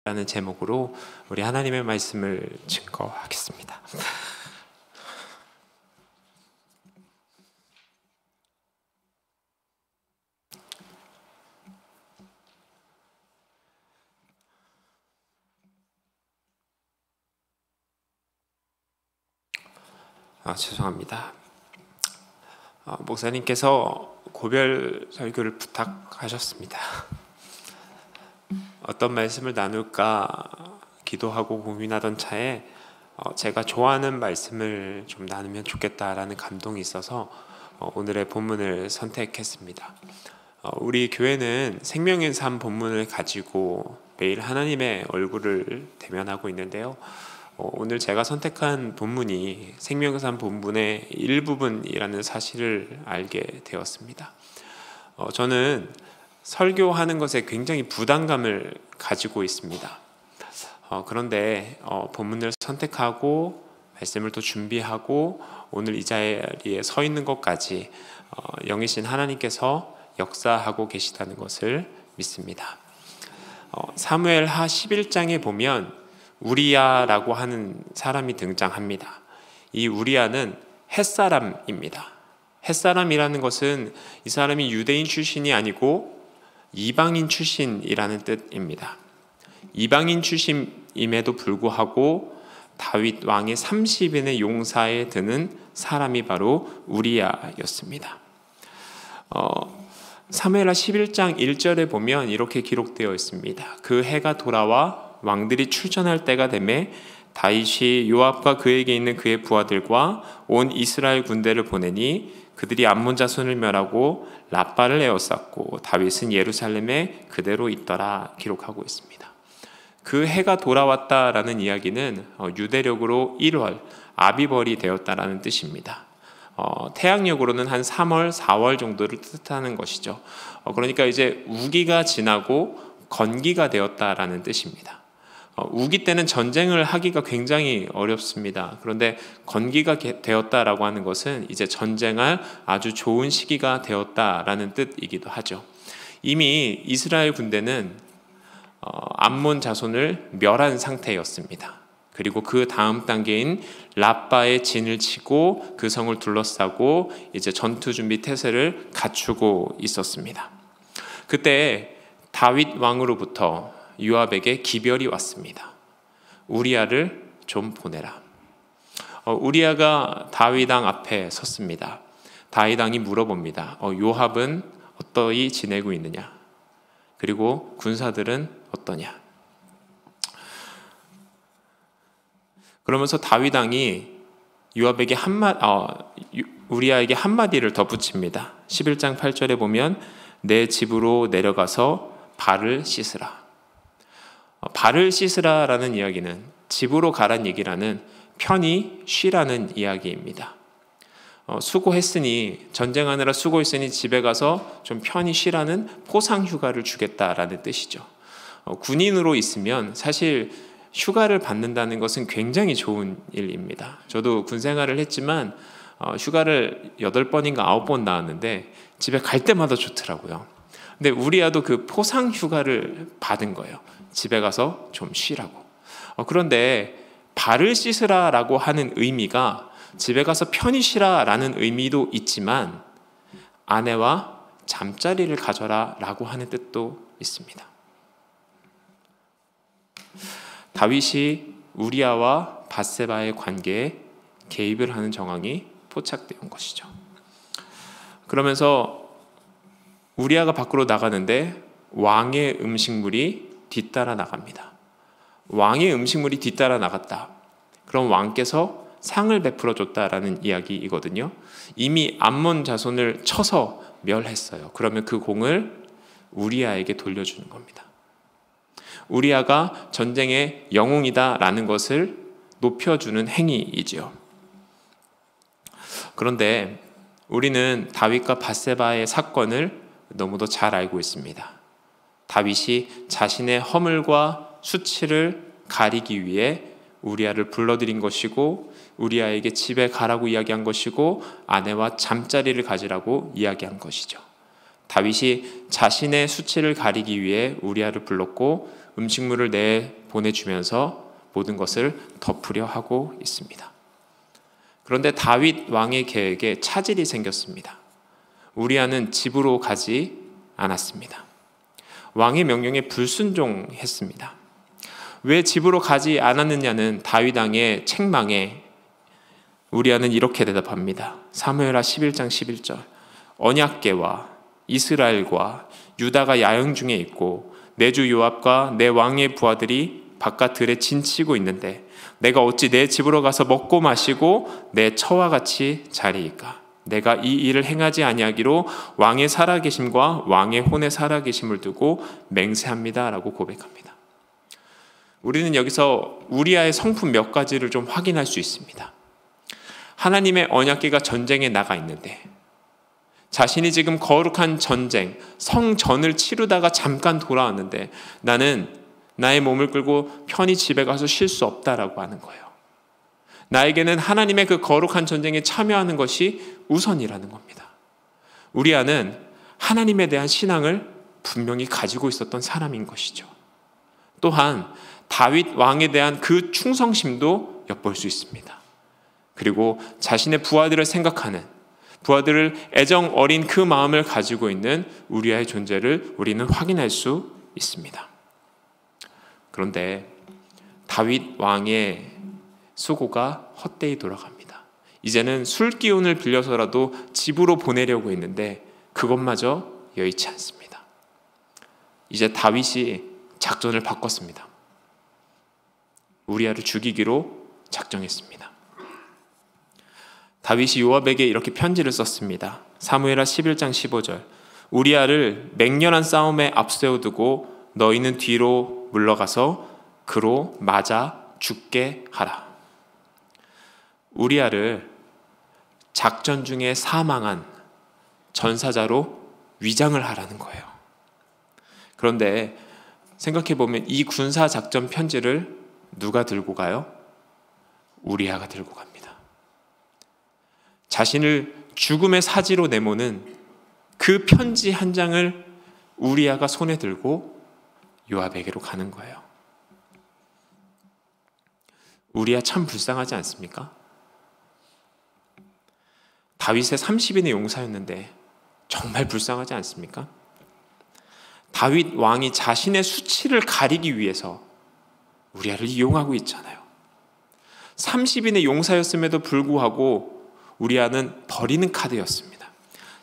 라는 제목으로 우리 하나님의 말씀을 증거하겠습니다. 죄송합니다. 목사님께서 고별 설교를 부탁하셨습니다. 어떤 말씀을 나눌까 기도하고 고민하던 차에 제가 좋아하는 말씀을 좀 나누면 좋겠다라는 감동이 있어서 오늘의 본문을 선택했습니다. 우리 교회는 생명의 삶 본문을 가지고 매일 하나님의 얼굴을 대면하고 있는데요. 오늘 제가 선택한 본문이 생명의 삶 본문의 일부분이라는 사실을 알게 되었습니다. 저는 설교하는 것에 굉장히 부담감을 가지고 있습니다. 그런데 본문을 선택하고 말씀을 또 준비하고 오늘 이 자리에 서 있는 것까지 영이신 하나님께서 역사하고 계시다는 것을 믿습니다. 사무엘하 11장에 보면 우리야라고 하는 사람이 등장합니다. 이 우리야는 햇사람입니다. 햇사람이라는 것은 이 사람이 유대인 출신이 아니고 이방인 출신이라는 뜻입니다. 이방인 출신임에도 불구하고 다윗 왕의 30인의 용사에 드는 사람이 바로 우리야였습니다. 사무엘하 11장 1절에 보면 이렇게 기록되어 있습니다. 그 해가 돌아와 왕들이 출전할 때가 되매 다윗이 요압과 그에게 있는 그의 부하들과 온 이스라엘 군대를 보내니 그들이 암몬 자손을 멸하고 라빠를 에워쌌고 다윗은 예루살렘에 그대로 있더라 기록하고 있습니다. 그 해가 돌아왔다라는 이야기는 유대력으로 1월 아비벌이 되었다라는 뜻입니다. 태양력으로는 한 3월, 4월 정도를 뜻하는 것이죠. 그러니까 이제 우기가 지나고 건기가 되었다라는 뜻입니다. 우기 때는 전쟁을 하기가 굉장히 어렵습니다. 그런데 건기가 되었다라고 하는 것은 이제 전쟁할 아주 좋은 시기가 되었다라는 뜻이기도 하죠. 이미 이스라엘 군대는 암몬 자손을 멸한 상태였습니다. 그리고 그 다음 단계인 라빠에 진을 치고 그 성을 둘러싸고 이제 전투 준비 태세를 갖추고 있었습니다. 그때 다윗 왕으로부터 요압에게 기별이 왔습니다. 우리야를 좀 보내라. 우리야가 다윗 왕 앞에 섰습니다. 다윗 왕이 물어봅니다. 요압은 어떠히 지내고 있느냐? 그리고 군사들은 어떠냐? 그러면서 다윗 왕이 요압에게 우리야에게 한마디를 덧붙입니다. 11장 8절에 보면 내 집으로 내려가서 발을 씻으라. 발을 씻으라라는 이야기는 집으로 가란 얘기라는 편히 쉬라는 이야기입니다. 수고했으니 전쟁하느라 수고했으니 집에 가서 좀 편히 쉬라는 포상 휴가를 주겠다라는 뜻이죠. 군인으로 있으면 사실 휴가를 받는다는 것은 굉장히 좋은 일입니다. 저도 군 생활을 했지만 휴가를 8번인가 9번 나왔는데 집에 갈 때마다 좋더라고요. 근데 우리야도 그 포상 휴가를 받은 거예요. 집에 가서 좀 쉬라고. 그런데 발을 씻으라라고 하는 의미가 집에 가서 편히 쉬라라는 의미도 있지만 아내와 잠자리를 가져라라고 하는 뜻도 있습니다. 다윗이 우리야와 밧세바의 관계에 개입을 하는 정황이 포착된 것이죠. 그러면서 우리야가 밖으로 나가는데 왕의 음식물이 뒤따라 나갑니다. 왕의 음식물이 뒤따라 나갔다. 그럼 왕께서 상을 베풀어 줬다라는 이야기이거든요. 이미 암몬 자손을 쳐서 멸했어요. 그러면 그 공을 우리야에게 돌려주는 겁니다. 우리야가 전쟁의 영웅이다라는 것을 높여주는 행위이지요. 그런데 우리는 다윗과 밧세바의 사건을 너무도 잘 알고 있습니다. 다윗이 자신의 허물과 수치를 가리기 위해 우리야를 불러들인 것이고 우리야에게 집에 가라고 이야기한 것이고 아내와 잠자리를 가지라고 이야기한 것이죠. 다윗이 자신의 수치를 가리기 위해 우리야를 불렀고 음식물을 내 보내주면서 모든 것을 덮으려 하고 있습니다. 그런데 다윗 왕의 계획에 차질이 생겼습니다. 우리아는 집으로 가지 않았습니다. 왕의 명령에 불순종했습니다. 왜 집으로 가지 않았느냐는 다윗 왕의 책망에 우리아는 이렇게 대답합니다. 사무엘하 11장 11절 언약궤와 이스라엘과 유다가 야영 중에 있고 내 주 요압과 내 왕의 부하들이 바깥 들에 진치고 있는데 내가 어찌 내 집으로 가서 먹고 마시고 내 처와 같이 자리이까? 내가 이 일을 행하지 아니하기로 왕의 살아계심과 왕의 혼의 살아계심을 두고 맹세합니다 라고 고백합니다. 우리는 여기서 우리아의 성품 몇 가지를 좀 확인할 수 있습니다. 하나님의 언약궤가 전쟁에 나가 있는데 자신이 지금 거룩한 전쟁, 성전을 치르다가 잠깐 돌아왔는데 나는 나의 몸을 끌고 편히 집에 가서 쉴 수 없다라고 하는 거예요. 나에게는 하나님의 그 거룩한 전쟁에 참여하는 것이 우선이라는 겁니다. 우리아는 하나님에 대한 신앙을 분명히 가지고 있었던 사람인 것이죠. 또한 다윗 왕에 대한 그 충성심도 엿볼 수 있습니다. 그리고 자신의 부하들을 생각하는, 부하들을 애정 어린 그 마음을 가지고 있는 우리아의 존재를 우리는 확인할 수 있습니다. 그런데 다윗 왕의 수고가 헛되이 돌아갑니다. 이제는 술 기운을 빌려서라도 집으로 보내려고 했는데 그것마저 여의치 않습니다. 이제 다윗이 작전을 바꿨습니다. 우리아를 죽이기로 작정했습니다. 다윗이 요압에게 이렇게 편지를 썼습니다. 사무엘하 11장 15절 우리아를 맹렬한 싸움에 앞세워두고 너희는 뒤로 물러가서 그로 맞아 죽게 하라. 우리아를 작전 중에 사망한 전사자로 위장을 하라는 거예요. 그런데 생각해보면 이 군사작전 편지를 누가 들고 가요? 우리아가 들고 갑니다. 자신을 죽음의 사지로 내모는 그 편지 한 장을 우리아가 손에 들고 요압에게로 가는 거예요. 우리아 참 불쌍하지 않습니까? 다윗의 30인의 용사였는데 정말 불쌍하지 않습니까? 다윗 왕이 자신의 수치를 가리기 위해서 우리아를 이용하고 있잖아요. 30인의 용사였음에도 불구하고 우리아는 버리는 카드였습니다.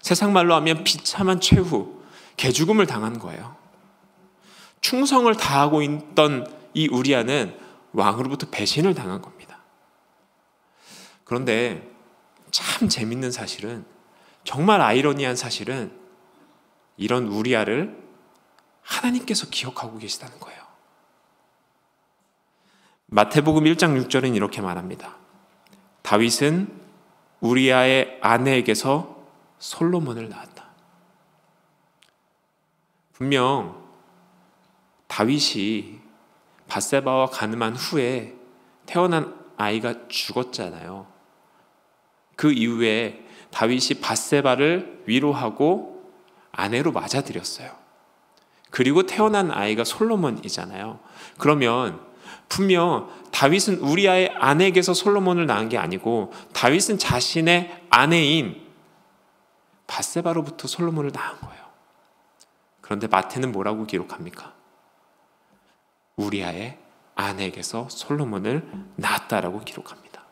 세상 말로 하면 비참한 최후, 개죽음을 당한 거예요. 충성을 다하고 있던 이 우리아는 왕으로부터 배신을 당한 겁니다. 그런데 참 재밌는 사실은, 정말 아이러니한 사실은 이런 우리아를 하나님께서 기억하고 계시다는 거예요. 마태복음 1장 6절은 이렇게 말합니다. 다윗은 우리아의 아내에게서 솔로몬을 낳았다. 분명 다윗이 밧세바와 간음한 후에 태어난 아이가 죽었잖아요. 그 이후에 다윗이 밧세바를 위로하고 아내로 맞아들였어요. 그리고 태어난 아이가 솔로몬이잖아요. 그러면 분명 다윗은 우리아의 아내에게서 솔로몬을 낳은 게 아니고 다윗은 자신의 아내인 밧세바로부터 솔로몬을 낳은 거예요. 그런데 마태는 뭐라고 기록합니까? 우리아의 아내에게서 솔로몬을 낳았다라고 기록합니다.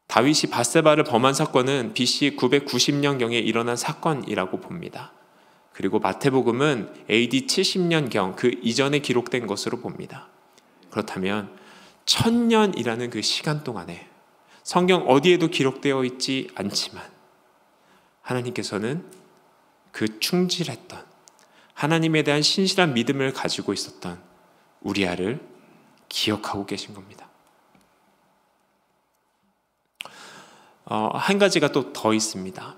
다윗이 밧세바를 범한 사건은 BC 990년경에 일어난 사건이라고 봅니다. 그리고 마태복음은 AD 70년경 그 이전에 기록된 것으로 봅니다. 그렇다면 1000년이라는 그 시간 동안에 성경 어디에도 기록되어 있지 않지만 하나님께서는 그 충실했던, 하나님에 대한 신실한 믿음을 가지고 있었던 우리아를 기억하고 계신 겁니다. 한 가지가 또 더 있습니다.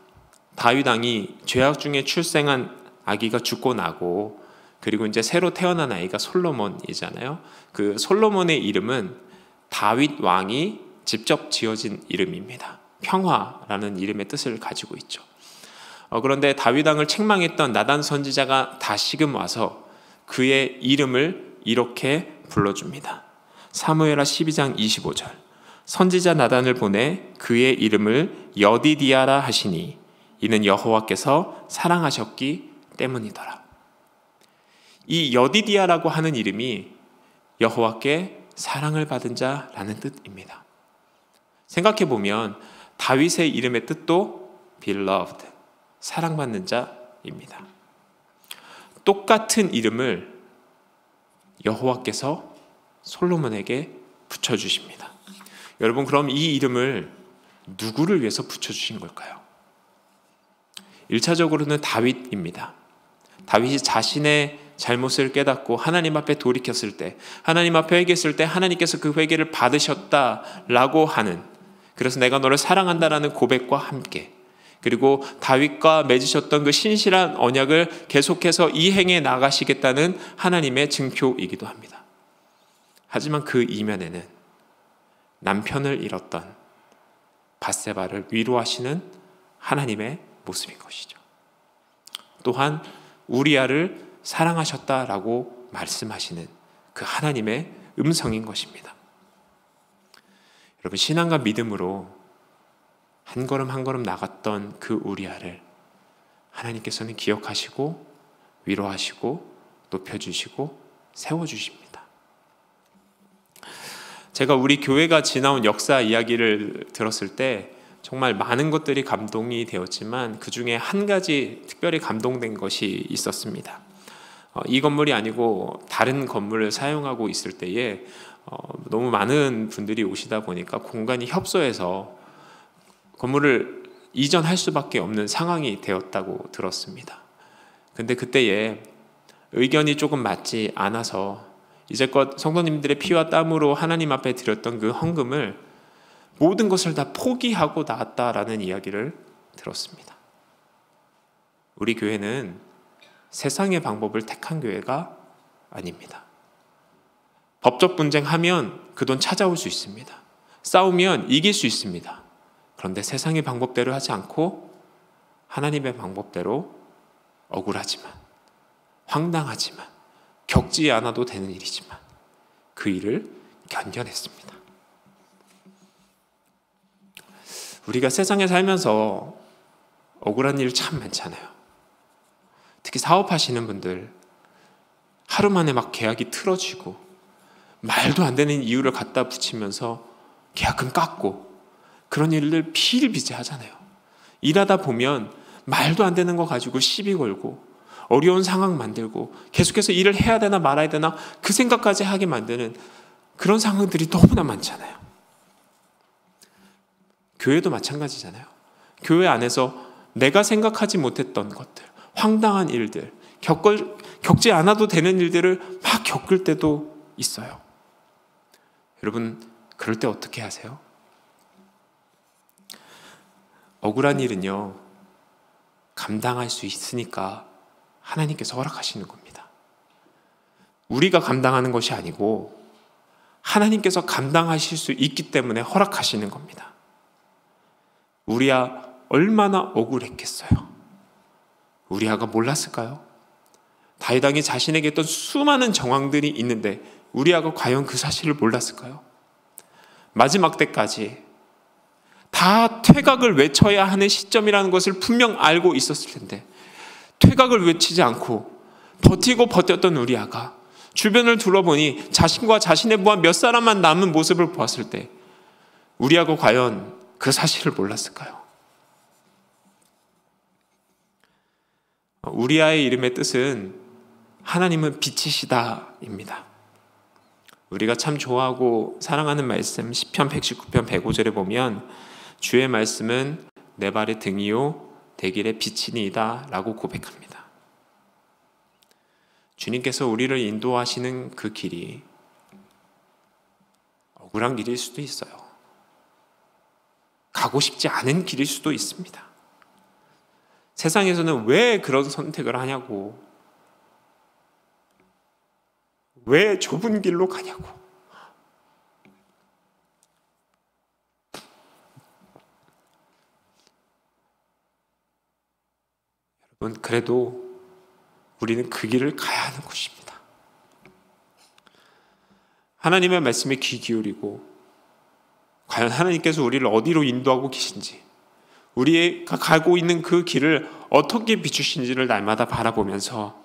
다윗 왕이 죄악 중에 출생한 아기가 죽고 나고 그리고 이제 새로 태어난 아이가 솔로몬이잖아요. 그 솔로몬의 이름은 다윗 왕이 직접 지어진 이름입니다. 평화라는 이름의 뜻을 가지고 있죠. 그런데 다윗 왕을 책망했던 나단 선지자가 다시금 와서 그의 이름을 이렇게 불러줍니다. 사무엘하 12장 25절. 선지자 나단을 보내 그의 이름을 여디디아라 하시니 이는 여호와께서 사랑하셨기 때문이더라. 이 여디디아라고 하는 이름이 여호와께 사랑을 받은 자라는 뜻입니다. 생각해보면 다윗의 이름의 뜻도 beloved, 사랑받는 자입니다. 똑같은 이름을 여호와께서 솔로몬에게 붙여주십니다. 여러분, 그럼 이 이름을 누구를 위해서 붙여주신 걸까요? 1차적으로는 다윗입니다. 다윗이 자신의 잘못을 깨닫고 하나님 앞에 돌이켰을 때, 하나님 앞에 회개했을 때 하나님께서 그 회개를 받으셨다라고 하는, 그래서 내가 너를 사랑한다라는 고백과 함께, 그리고 다윗과 맺으셨던 그 신실한 언약을 계속해서 이행해 나가시겠다는 하나님의 증표이기도 합니다. 하지만 그 이면에는 남편을 잃었던 밧세바를 위로하시는 하나님의 모습인 것이죠. 또한 우리아를 사랑하셨다라고 말씀하시는 그 하나님의 음성인 것입니다. 여러분, 신앙과 믿음으로 한 걸음 한 걸음 나갔던 그 우리아를 하나님께서는 기억하시고 위로하시고 높여주시고 세워주십니다. 제가 우리 교회가 지나온 역사 이야기를 들었을 때 정말 많은 것들이 감동이 되었지만 그 중에 한 가지 특별히 감동된 것이 있었습니다. 이 건물이 아니고 다른 건물을 사용하고 있을 때에 너무 많은 분들이 오시다 보니까 공간이 협소해서 건물을 이전할 수밖에 없는 상황이 되었다고 들었습니다. 근데 그때에 의견이 조금 맞지 않아서 이제껏 성도님들의 피와 땀으로 하나님 앞에 드렸던 그 헌금을 모든 것을 다 포기하고 나왔다라는 이야기를 들었습니다. 우리 교회는 세상의 방법을 택한 교회가 아닙니다. 법적 분쟁하면 그 돈 찾아올 수 있습니다. 싸우면 이길 수 있습니다. 그런데 세상의 방법대로 하지 않고 하나님의 방법대로 억울하지만, 황당하지만, 겪지 않아도 되는 일이지만 그 일을 견뎌냈습니다. 우리가 세상에 살면서 억울한 일 참 많잖아요. 특히 사업하시는 분들 하루 만에 막 계약이 틀어지고 말도 안 되는 이유를 갖다 붙이면서 계약금 깎고 그런 일들 비일비재하잖아요. 일하다 보면 말도 안 되는 거 가지고 시비 걸고 어려운 상황 만들고 계속해서 일을 해야 되나 말아야 되나 그 생각까지 하게 만드는 그런 상황들이 너무나 많잖아요. 교회도 마찬가지잖아요. 교회 안에서 내가 생각하지 못했던 것들, 황당한 일들, 겪지 않아도 되는 일들을 막 겪을 때도 있어요. 여러분, 그럴 때 어떻게 하세요? 억울한 일은요, 감당할 수 있으니까 하나님께서 허락하시는 겁니다. 우리가 감당하는 것이 아니고 하나님께서 감당하실 수 있기 때문에 허락하시는 겁니다. 우리야 얼마나 억울했겠어요? 우리아가 몰랐을까요? 다윗 왕이 자신에게 했던 수많은 정황들이 있는데 우리아가 과연 그 사실을 몰랐을까요? 마지막 때까지 다 퇴각을 외쳐야 하는 시점이라는 것을 분명 알고 있었을 텐데 퇴각을 외치지 않고 버티고 버텼던 우리아가 주변을 둘러보니 자신과 자신의 부하 몇 사람만 남은 모습을 보았을 때 우리아가 과연 그 사실을 몰랐을까요? 우리아의 이름의 뜻은 하나님은 빛이시다입니다. 우리가 참 좋아하고 사랑하는 말씀 시편 119편 105절에 보면 주의 말씀은 내 발의 등이요 내 길의 빛이니이다 라고 고백합니다. 주님께서 우리를 인도하시는 그 길이 억울한 길일 수도 있어요. 가고 싶지 않은 길일 수도 있습니다. 세상에서는 왜 그런 선택을 하냐고, 왜 좁은 길로 가냐고, 그래도 우리는 그 길을 가야 하는 것입니다. 하나님의 말씀에 귀 기울이고 과연 하나님께서 우리를 어디로 인도하고 계신지, 우리가 가고 있는 그 길을 어떻게 비추신지를 날마다 바라보면서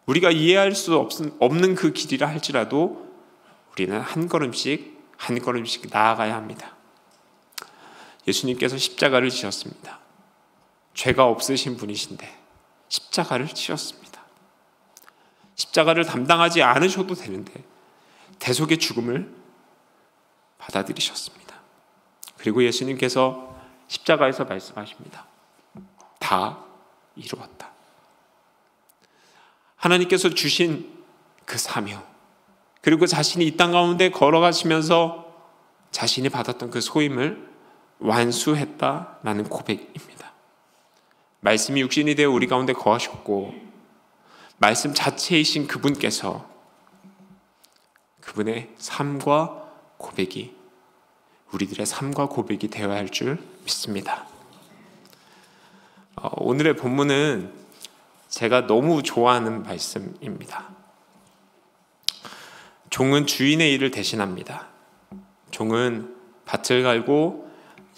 우리가 이해할 수 없는 그 길이라 할지라도 우리는 한 걸음씩 한 걸음씩 나아가야 합니다. 예수님께서 십자가를 지셨습니다. 죄가 없으신 분이신데 십자가를 지셨습니다. 십자가를 담당하지 않으셔도 되는데 대속의 죽음을 받아들이셨습니다. 그리고 예수님께서 십자가에서 말씀하십니다. 다 이루었다. 하나님께서 주신 그 사명, 그리고 자신이 이 땅 가운데 걸어가시면서 자신이 받았던 그 소임을 완수했다라는 고백입니다. 말씀이 육신이 되어 우리 가운데 거하셨고 말씀 자체이신 그분께서 그분의 삶과 고백이 우리들의 삶과 고백이 되어야 할 줄 믿습니다. 오늘의 본문은 제가 너무 좋아하는 말씀입니다. 종은 주인의 일을 대신합니다. 종은 밭을 갈고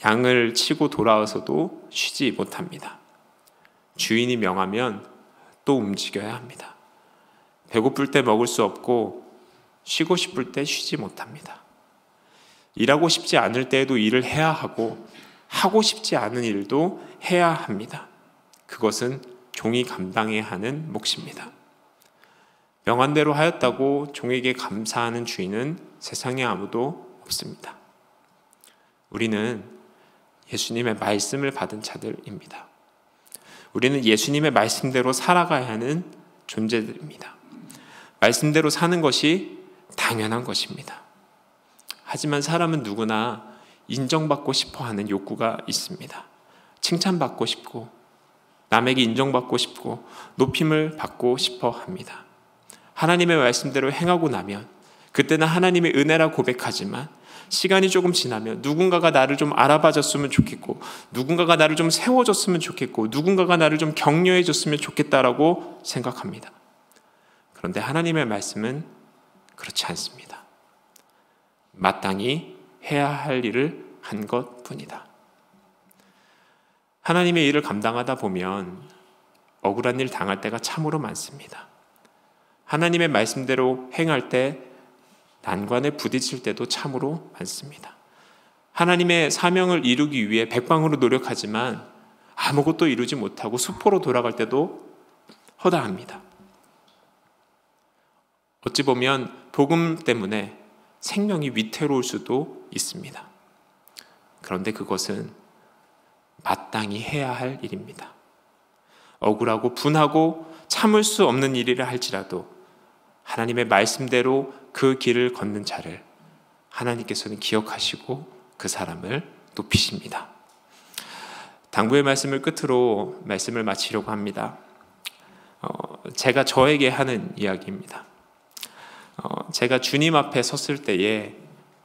양을 치고 돌아와서도 쉬지 못합니다. 주인이 명하면 또 움직여야 합니다. 배고플 때 먹을 수 없고 쉬고 싶을 때 쉬지 못합니다. 일하고 싶지 않을 때에도 일을 해야 하고 하고 싶지 않은 일도 해야 합니다. 그것은 종이 감당해야 하는 몫입니다. 명한 대로 하였다고 종에게 감사하는 주인은 세상에 아무도 없습니다. 우리는 예수님의 말씀을 받은 자들입니다. 우리는 예수님의 말씀대로 살아가야 하는 존재들입니다. 말씀대로 사는 것이 당연한 것입니다. 하지만 사람은 누구나 인정받고 싶어 하는 욕구가 있습니다. 칭찬받고 싶고 남에게 인정받고 싶고 높임을 받고 싶어 합니다. 하나님의 말씀대로 행하고 나면 그때는 하나님의 은혜라 고백하지만 시간이 조금 지나면 누군가가 나를 좀 알아봐줬으면 좋겠고 누군가가 나를 좀 세워줬으면 좋겠고 누군가가 나를 좀 격려해줬으면 좋겠다라고 생각합니다. 그런데 하나님의 말씀은 그렇지 않습니다. 마땅히 해야 할 일을 한 것뿐이다. 하나님의 일을 감당하다 보면 억울한 일 당할 때가 참으로 많습니다. 하나님의 말씀대로 행할 때 난관에 부딪힐 때도 참으로 많습니다. 하나님의 사명을 이루기 위해 백방으로 노력하지만 아무것도 이루지 못하고 수포로 돌아갈 때도 허다합니다. 어찌 보면 복음 때문에 생명이 위태로울 수도 있습니다. 그런데 그것은 마땅히 해야 할 일입니다. 억울하고 분하고 참을 수 없는 일이라 할지라도 하나님의 말씀대로 그 길을 걷는 자를 하나님께서는 기억하시고 그 사람을 높이십니다. 당부의 말씀을 끝으로 말씀을 마치려고 합니다. 제가 저에게 하는 이야기입니다. 제가 주님 앞에 섰을 때에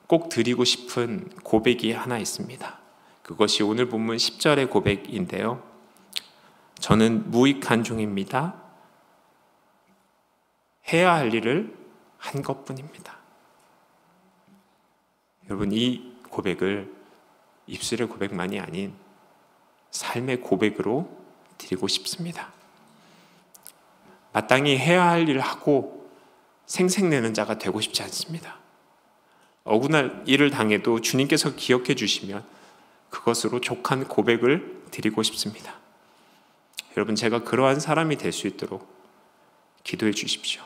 꼭 드리고 싶은 고백이 하나 있습니다. 그것이 오늘 본문 10절의 고백인데요. 저는 무익한 종입니다. 해야 할 일을 한 것뿐입니다. 여러분, 이 고백을 입술의 고백만이 아닌 삶의 고백으로 드리고 싶습니다. 마땅히 해야 할 일을 하고 생색내는 자가 되고 싶지 않습니다. 억울한 일을 당해도 주님께서 기억해 주시면 그것으로 족한 고백을 드리고 싶습니다. 여러분, 제가 그러한 사람이 될 수 있도록 기도해 주십시오.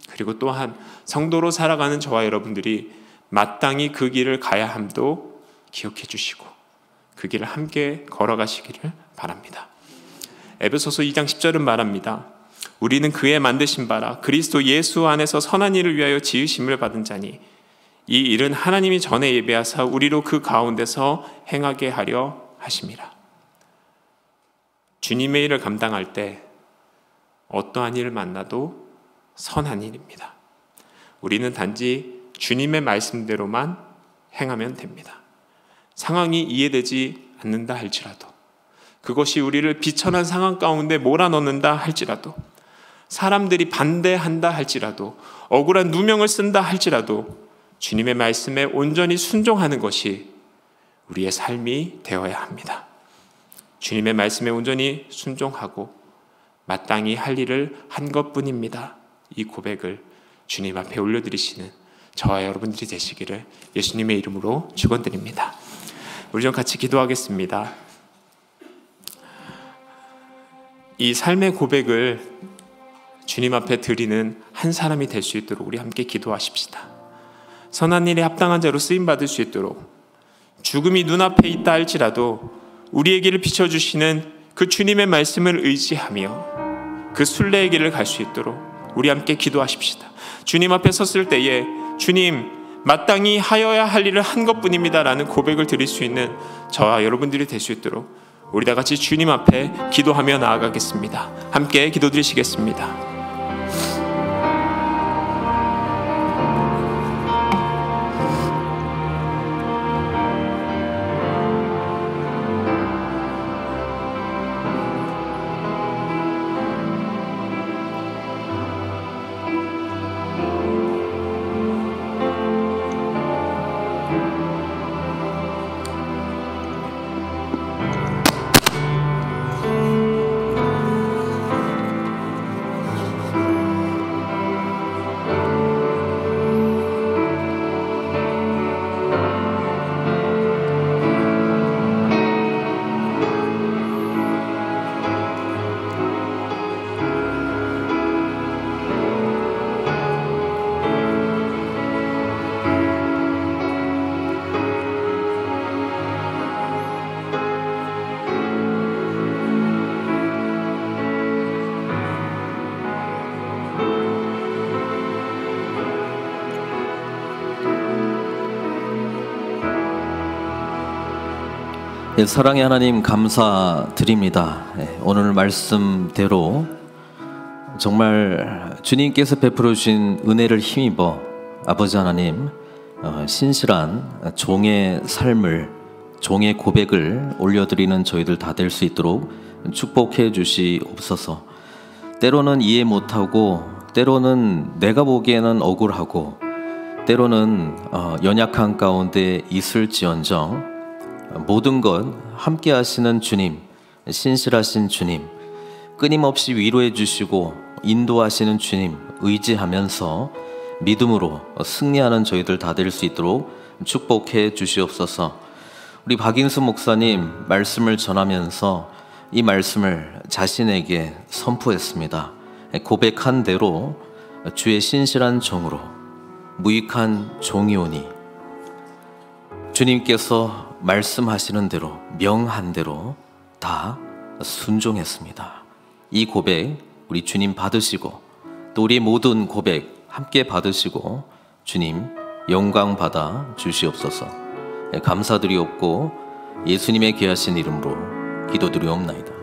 그리고 또한 성도로 살아가는 저와 여러분들이 마땅히 그 길을 가야 함도 기억해 주시고 그 길을 함께 걸어가시기를 바랍니다. 에베소서 2장 10절은 말합니다. 우리는 그의 만드신 바라 그리스도 예수 안에서 선한 일을 위하여 지으심을 받은 자니 이 일은 하나님이 전에 예배하사 우리로 그 가운데서 행하게 하려 하심이라. 주님의 일을 감당할 때 어떠한 일을 만나도 선한 일입니다. 우리는 단지 주님의 말씀대로만 행하면 됩니다. 상황이 이해되지 않는다 할지라도 그것이 우리를 비천한 상황 가운데 몰아넣는다 할지라도, 사람들이 반대한다 할지라도, 억울한 누명을 쓴다 할지라도 주님의 말씀에 온전히 순종하는 것이 우리의 삶이 되어야 합니다. 주님의 말씀에 온전히 순종하고 마땅히 할 일을 한 것뿐입니다. 이 고백을 주님 앞에 올려드리시는 저와 여러분들이 되시기를 예수님의 이름으로 축원드립니다. 우리 좀 같이 기도하겠습니다. 이 삶의 고백을 주님 앞에 드리는 한 사람이 될 수 있도록 우리 함께 기도하십시다. 선한 일에 합당한 자로 쓰임받을 수 있도록, 죽음이 눈앞에 있다 할지라도 우리의 길을 비춰주시는 그 주님의 말씀을 의지하며 그 순례의 길을 갈 수 있도록 우리 함께 기도하십시다. 주님 앞에 섰을 때에 주님, 마땅히 하여야 할 일을 한 것뿐입니다 라는 고백을 드릴 수 있는 저와 여러분들이 될 수 있도록 우리 다 같이 주님 앞에 기도하며 나아가겠습니다. 함께 기도드리시겠습니다. 사랑의 하나님, 감사드립니다. 오늘 말씀대로 정말 주님께서 베풀어 주신 은혜를 힘입어 아버지 하나님, 신실한 종의 삶을, 종의 고백을 올려드리는 저희들 다 될 수 있도록 축복해 주시옵소서. 때로는 이해 못하고, 때로는 내가 보기에는 억울하고, 때로는 연약한 가운데 있을지언정 모든 것 함께 하시는 주님, 신실하신 주님, 끊임없이 위로해 주시고 인도하시는 주님 의지하면서 믿음으로 승리하는 저희들 다 될 수 있도록 축복해 주시옵소서. 우리 박인수 목사님 말씀을 전하면서 이 말씀을 자신에게 선포했습니다. 고백한 대로 주의 신실한 종으로 무익한 종이오니, 주님께서 말씀하시는 대로, 명한 대로 다 순종했습니다. 이 고백 우리 주님 받으시고, 또 우리 모든 고백 함께 받으시고 주님 영광 받아 주시옵소서. 감사드리옵고 예수님의 귀하신 이름으로 기도드리옵나이다.